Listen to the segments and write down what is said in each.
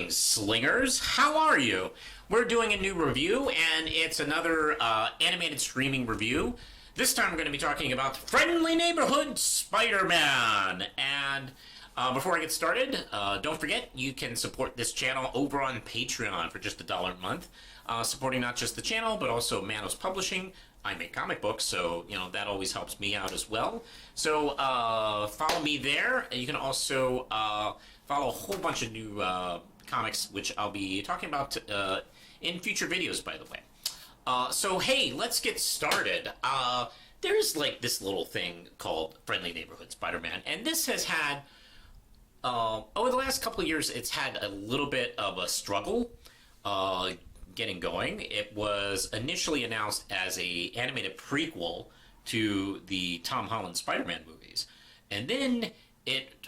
Greetings, slingers. How are you? We're doing a new review, and it's another animated streaming review. This time, we're going to be talking about Friendly Neighborhood Spider-Man. And before I get started, don't forget you can support this channel over on Patreon for just $1 a month, supporting not just the channel but also Manos Publishing. I make comic books, so that always helps me out as well. So follow me there. You can also follow a whole bunch of new comics, which I'll be talking about in future videos, by the way. So hey, let's get started. There's like this little thing called Friendly Neighborhood Spider-Man, and this has had over the last couple of years, it's had a little bit of a struggle getting going. It was initially announced as a animated prequel to the Tom Holland Spider-Man movies, and then it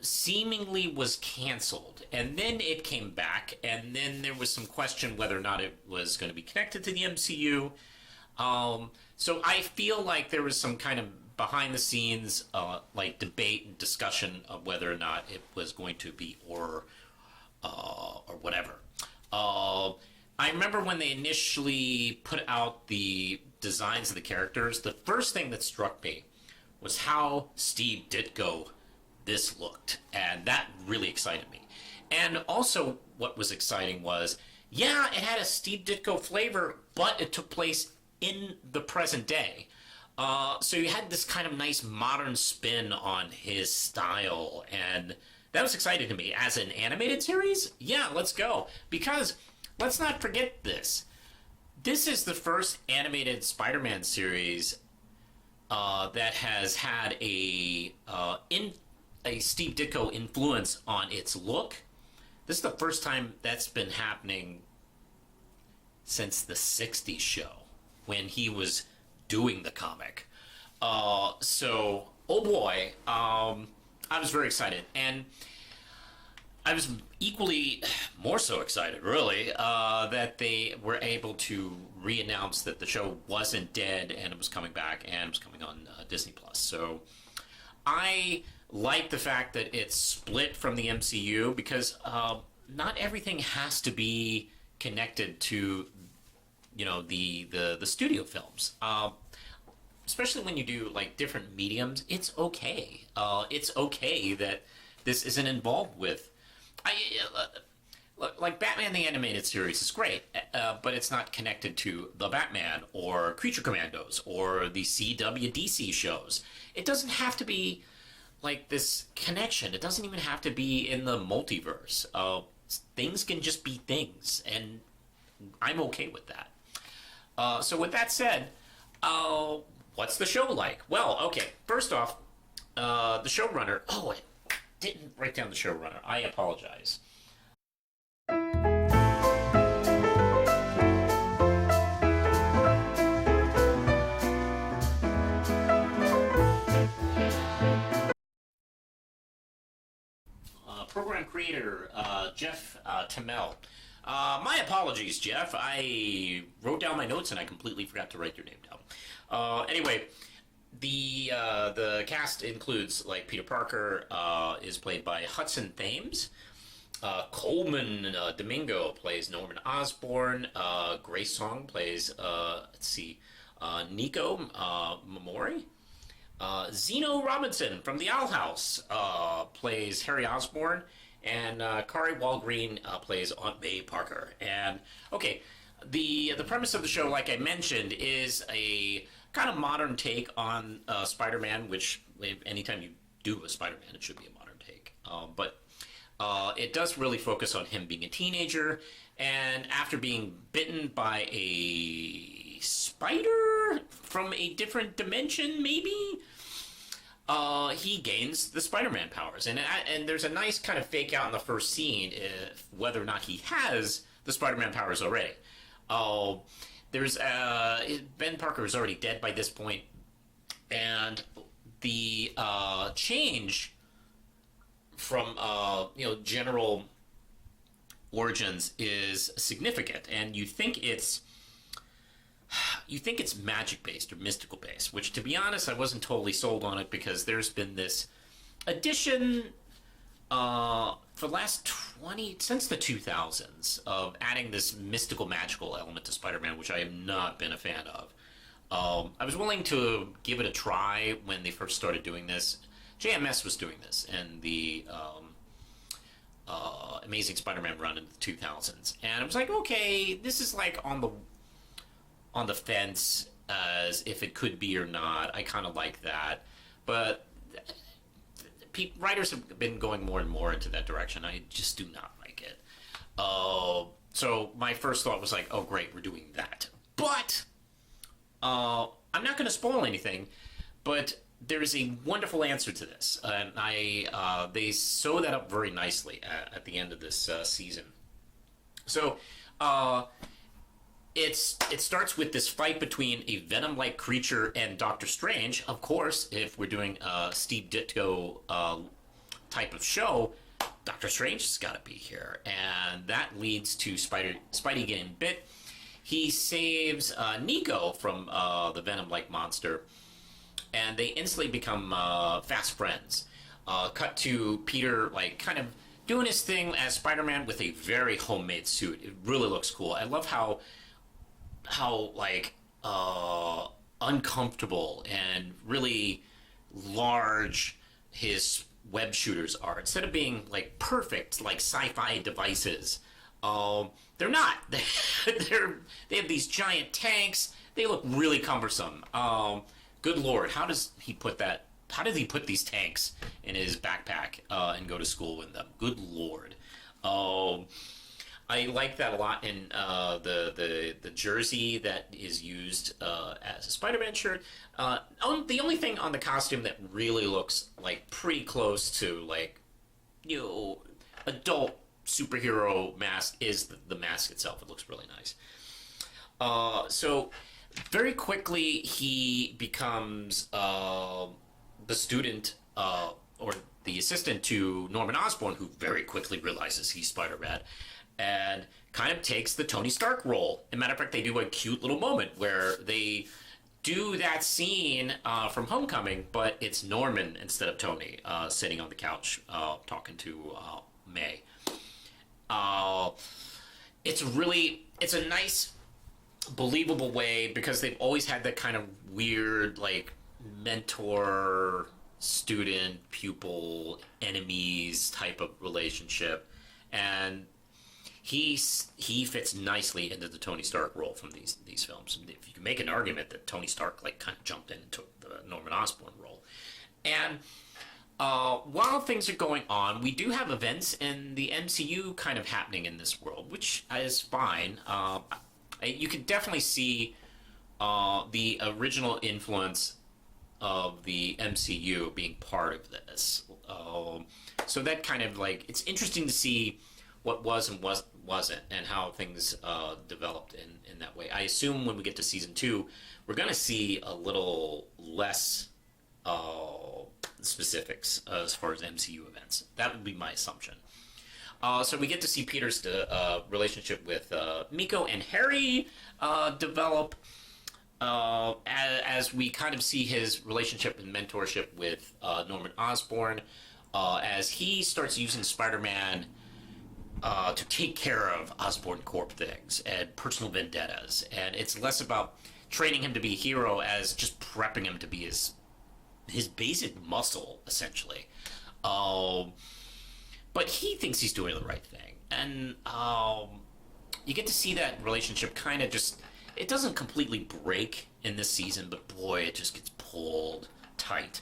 seemingly was canceled, and then it came back, and then there was some question whether or not it was going to be connected to the MCU. So I feel like there was some kind of behind the scenes like debate and discussion of whether or not it was going to be or whatever. I remember when they initially put out the designs of the characters, the first thing that struck me was how Steve Ditko this looked, and that really excited me. And also what was exciting was, yeah, it had a Steve Ditko flavor, but it took place in the present day. So you had this kind of nice modern spin on his style, and that was exciting to me. As an animated series, yeah, let's go. Because let's not forget this. This is the first animated Spider-Man series that has had a Steve Ditko influence on its look. This is the first time that's been happening since the 60s show, when he was doing the comic. So, oh boy, I was very excited. And I was equally more so excited, really, that they were able to re-announce that the show wasn't dead and it was coming back and it was coming on Disney+. So I like the fact that it's split from the MCU, because not everything has to be connected to the studio films. Especially when you do like different mediums, it's okay. It's okay that this isn't involved with. Like Batman the Animated Series is great, but it's not connected to the Batman or Creature Commandos or the CWDC shows. It doesn't have to be like this connection. It doesn't even have to be in the multiverse. Things can just be things, and I'm okay with that. So with that said, what's the show like? Well, okay, first off, the showrunner... Oh, I didn't write down the showrunner. I apologize. Program creator, Jeff Tamel. My apologies, Jeff. I wrote down my notes and I completely forgot to write your name down. Anyway, the cast includes, like, Peter Parker is played by Hudson Thames. Coleman Domingo plays Norman Osborn. Grace Song plays Nico Mamori. Zeno Robinson from the Owl House plays Harry Osborn, and Kari Walgreen plays Aunt May Parker. And okay, the premise of the show, like I mentioned, is a kind of modern take on Spider-Man, which anytime you do a Spider-Man, it should be a modern take. But it does really focus on him being a teenager, and after being bitten by a spider from a different dimension, maybe, he gains the Spider-Man powers. And there's a nice kind of fake out in the first scene whether or not he has the Spider-Man powers already. There's Ben Parker is already dead by this point, and the change from general origins is significant, and you think it's magic based or mystical based, which, to be honest, I wasn't totally sold on it, because there's been this addition for the last since the 2000s, of adding this mystical, magical element to Spider-Man, which I have not been a fan of. I was willing to give it a try when they first started doing this. JMS was doing this, and the Amazing Spider-Man run in the 2000s, and I was like, okay, this is like on the fence as if it could be or not. I kind of like that, but writers have been going more and more into that direction. I just do not like it. So my first thought was like, oh great, we're doing that. But I'm not going to spoil anything, but there is a wonderful answer to this, and they sew that up very nicely at the end of this season. So it starts with this fight between a Venom-like creature and Doctor Strange. Of course, if we're doing a Steve Ditko type of show, Doctor Strange has got to be here, and that leads to Spidey getting bit. He saves Nico from the Venom-like monster, and they instantly become fast friends. Cut to Peter, like, kind of doing his thing as Spider-Man with a very homemade suit. It really looks cool. I love how like uncomfortable and really large his web shooters are. Instead of being like perfect like sci-fi devices, they're not. They have these giant tanks. They look really cumbersome. Good Lord, how does he put that? How does he put these tanks in his backpack and go to school with them? Good Lord. I like that a lot in the jersey that is used as a Spider-Man shirt. The only thing on the costume that really looks like pretty close to like, adult superhero mask is the mask itself. It looks really nice. So very quickly he becomes the student or the assistant to Norman Osborn, who very quickly realizes he's Spider-Man and kind of takes the Tony Stark role. As a matter of fact, they do a cute little moment where they do that scene from Homecoming, but it's Norman instead of Tony sitting on the couch talking to May. It's a nice, believable way, because they've always had that kind of weird, like, mentor, student, pupil, enemies type of relationship. And he fits nicely into the Tony Stark role from these films. If you can make an argument that Tony Stark like kind of jumped in and took the Norman Osborn role. And while things are going on, we do have events in the MCU kind of happening in this world, which is fine. You can definitely see the original influence of the MCU being part of this. So that kind of like, it's interesting to see what was and wasn't, and how things developed in that way. I assume when we get to season 2, we're going to see a little less specifics as far as MCU events. That would be my assumption. So we get to see Peter's relationship with Miko and Harry develop as we kind of see his relationship and mentorship with Norman Osborn as he starts using Spider-Man to take care of Osborn Corp things and personal vendettas. And it's less about training him to be a hero as just prepping him to be his basic muscle, essentially. But he thinks he's doing the right thing. And you get to see that relationship kind of just... It doesn't completely break in this season, but boy, it just gets pulled tight.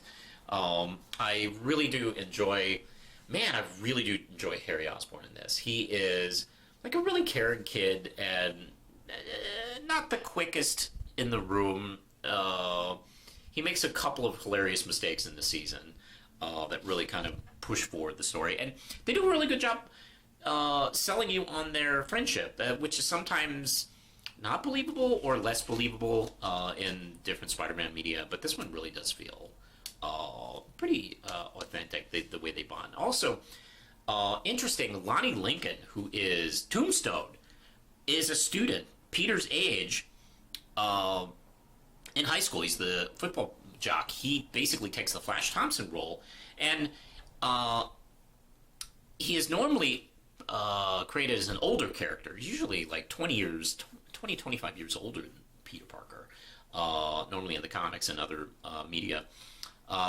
I really do enjoy... Man, I really do enjoy Harry Osborn in this. He is like a really caring kid and not the quickest in the room. He makes a couple of hilarious mistakes in the season that really kind of push forward the story. And they do a really good job selling you on their friendship, which is sometimes not believable or less believable in different Spider-Man media. But this one really does feel pretty authentic, the way they bond. Also, interesting, Lonnie Lincoln, who is Tombstone, is a student, Peter's age, in high school. He's the football jock. He basically takes the Flash Thompson role. And he is normally created as an older character, usually like 25 years older than Peter Parker, normally in the comics and other media.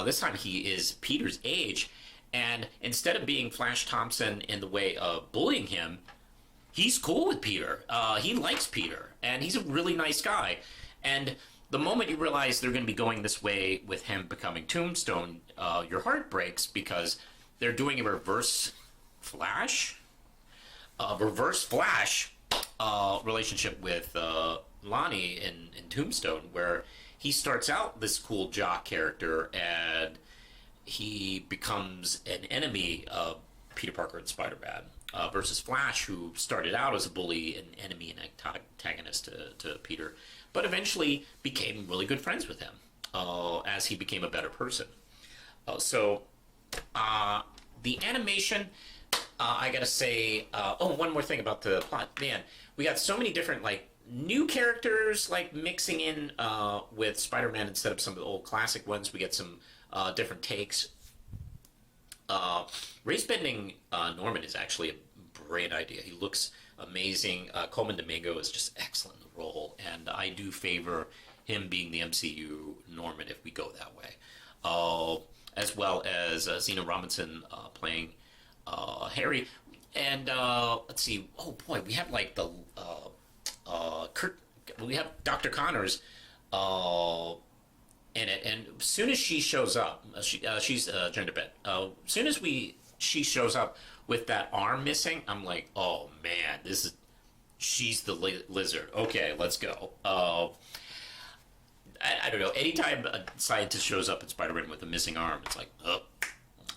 This time he is Peter's age, and instead of being Flash Thompson in the way of bullying him, he's cool with Peter. He likes Peter, and he's a really nice guy. And the moment you realize they're going to be going this way with him becoming Tombstone, your heart breaks because they're doing a reverse Flash relationship with Lonnie in Tombstone, where he starts out this cool jock character and he becomes an enemy of Peter Parker and Spider-Man, versus Flash, who started out as a bully, an enemy and antagonist to Peter, but eventually became really good friends with him as he became a better person. So the animation, I gotta say, one more thing about the plot. Man, we got so many different, like, new characters, like, mixing in with Spider-Man instead of some of the old classic ones. We get some different takes. Race-bending Norman is actually a great idea. He looks amazing. Coleman Domingo is just excellent in the role, and I do favor him being the MCU Norman if we go that way. As well as Zena Robinson playing Harry. And let's see. Oh boy, we have like the we have Dr. Connors in it, and as soon as she shows up, she's gender bent. As soon as she shows up with that arm missing, I'm like, oh man, she's the lizard. Okay, let's go. I don't know. Anytime a scientist shows up in Spider-Man with a missing arm, it's like, oh,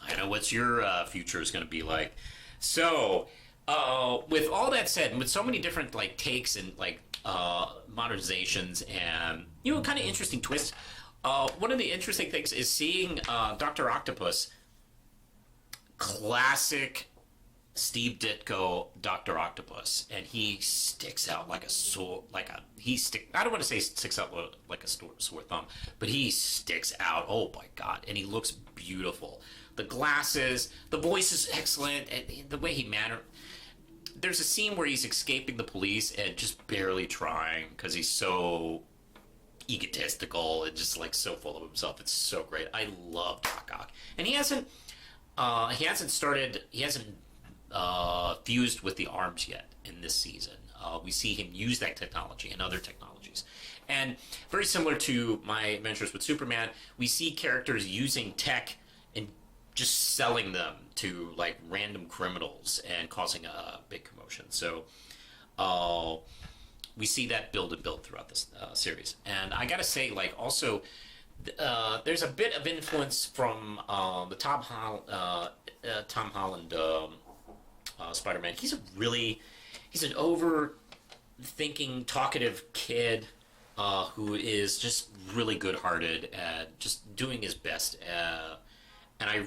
I know what your future is going to be like. So, with all that said, and with so many different like takes and like modernizations and kind of interesting twists, one of the interesting things is seeing Dr. Octopus, classic Steve Ditko Dr. Octopus, and he sticks out like a sore, I don't want to say sticks out like a sore thumb, but he sticks out. Oh my God. And he looks beautiful. The glasses, the voice is excellent, and the way he there's a scene where he's escaping the police and just barely trying because he's so egotistical and just like so full of himself. It's so great. I love Doc Ock. And he hasn't fused with the arms yet in this season. We see him use that technology and other technologies. And very similar to my adventures with Superman, we see characters using tech and just selling them to like random criminals and causing a big commotion. So we see that build throughout this series. And I gotta say, like, also, there's a bit of influence from the Tom Holland Spider-Man. He's an overthinking, talkative kid who is just really good-hearted and just doing his best. And I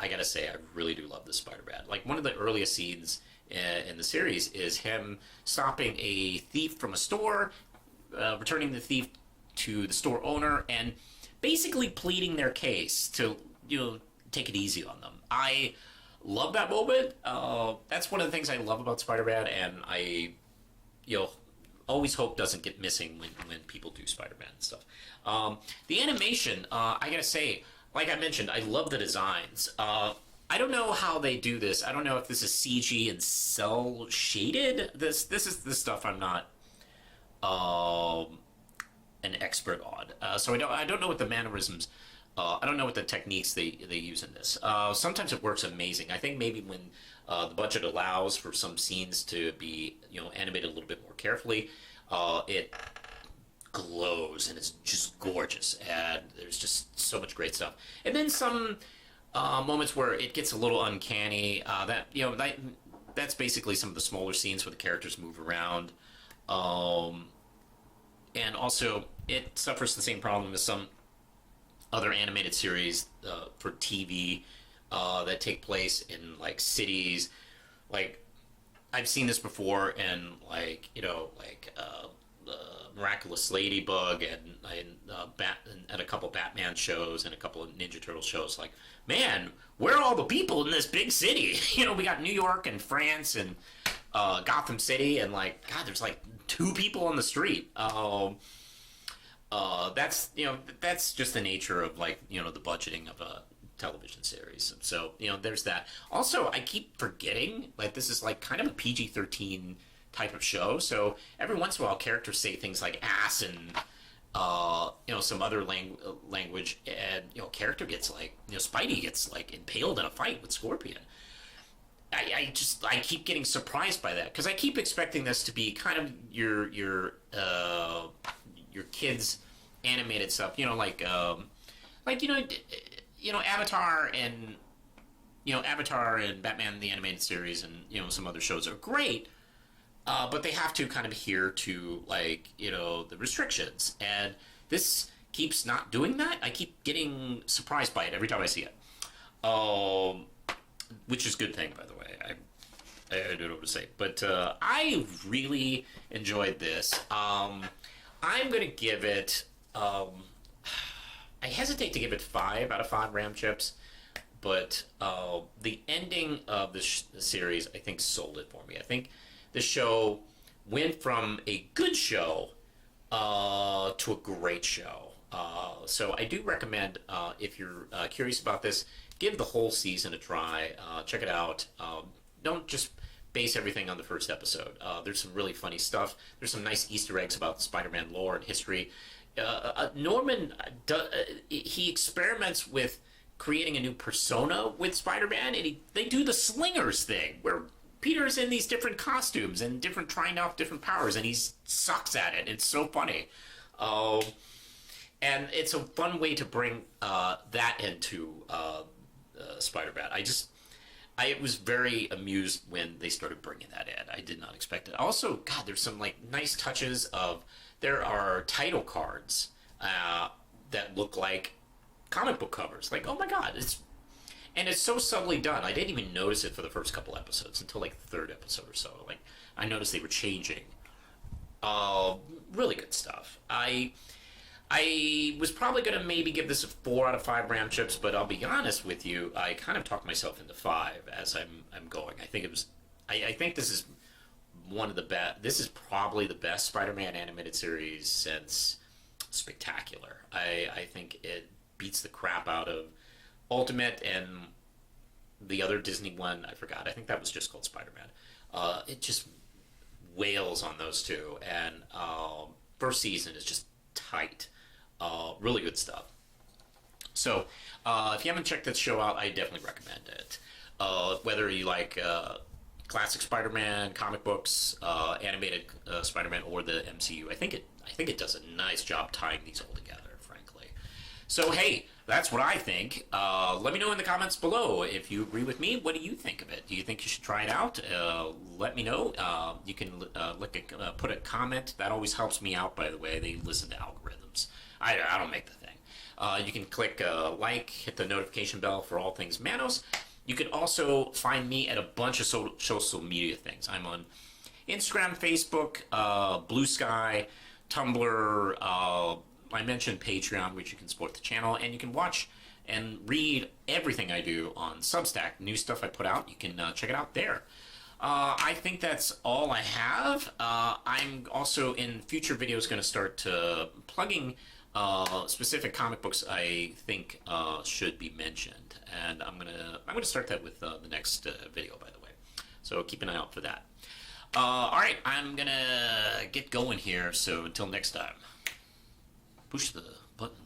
gotta say, I really do love this Spider-Man. Like, one of the earliest scenes in the series is him stopping a thief from a store, returning the thief to the store owner, and basically pleading their case to, take it easy on them. I love that moment. That's one of the things I love about Spider-Man, and I, always hope doesn't get missing when people do Spider-Man and stuff. The animation, I gotta say, like I mentioned, I love the designs. I don't know how they do this. I don't know if this is CG and cell shaded. This is the stuff I'm not an expert on. So I don't know what the mannerisms. I don't know what the techniques they use in this. Sometimes it works amazing. I think maybe when the budget allows for some scenes to be animated a little bit more carefully, it glows and it's just gorgeous, and there's just so much great stuff. And then some moments where it gets a little uncanny. That's basically some of the smaller scenes where the characters move around, and also it suffers the same problem as some other animated series for TV that take place in like cities. Like, I've seen this before in Miraculous Ladybug and a couple Batman shows and a couple of Ninja Turtle shows. Like, man, where are all the people in this big city? We got New York and France and Gotham City, and like, God, there's like 2 people on the street. That's just the nature of like the budgeting of a television series. So there's that. Also, I keep forgetting like this is like kind of a PG-13 type of show. So every once in a while, characters say things like ass and some other language, and character gets like Spidey gets like impaled in a fight with Scorpion. I keep getting surprised by that because I keep expecting this to be kind of your kids animated stuff, Avatar and Avatar and Batman the Animated Series and some other shows are great, but they have to kind of adhere to the restrictions, and this keeps not doing that. I keep getting surprised by it every time I see it, which is a good thing, by the way. I don't know what to say, but I really enjoyed this. I'm gonna give it. I hesitate to give it 5 out of 5 Ram chips, but the ending of the series, I think, sold it for me. I think the show went from a good show to a great show. So I do recommend, if you're curious about this, give the whole season a try. Check it out. Don't just base everything on the first episode. There's some really funny stuff. There's some nice Easter eggs about Spider-Man lore and history. Norman, he experiments with creating a new persona with Spider-Man, and they do the slingers thing, where Peter's in these different costumes and trying out different powers, and he sucks at it. It's so funny. And it's a fun way to bring that into Spider-Man. I was very amused when they started bringing that in. I did not expect it. Also, God, there's some nice touches of. There are title cards that look like comic book covers. Like, oh my God, it's so subtly done. I didn't even notice it for the first couple episodes until the 3rd episode or so. Like, I noticed they were changing. Really good stuff. I was probably gonna maybe give this a 4 out of 5 Ram chips, but I'll be honest with you, I kind of talked myself into 5 as I'm going. I think I think this is one of the best. This is probably the best Spider-Man animated series since Spectacular. I think it beats the crap out of Ultimate and the other Disney one. I forgot. I think that was just called Spider-Man. It just wails on those two, and first season is just tight. Really good stuff. So if you haven't checked this show out, I definitely recommend it. Whether you like classic Spider-Man, comic books, animated Spider-Man, or the MCU. I think it does a nice job tying these all together, frankly. So hey, that's what I think. Let me know in the comments below if you agree with me. What do you think of it? Do you think you should try it out? Let me know. You can put a comment. That always helps me out, by the way. They listen to algorithms. I don't make the thing. You can click like, hit the notification bell for all things Manos. You can also find me at a bunch of social media things. I'm on Instagram, Facebook, Blue Sky, Tumblr. I mentioned Patreon, which you can support the channel, and you can watch and read everything I do on Substack. New stuff I put out, you can check it out there. I think that's all I have. I'm also in future videos going to start plugging specific comic books I think should be mentioned, and I'm gonna start that with the next video, by the way. So keep an eye out for that. All right, I'm gonna get going here. So until next time, push the button.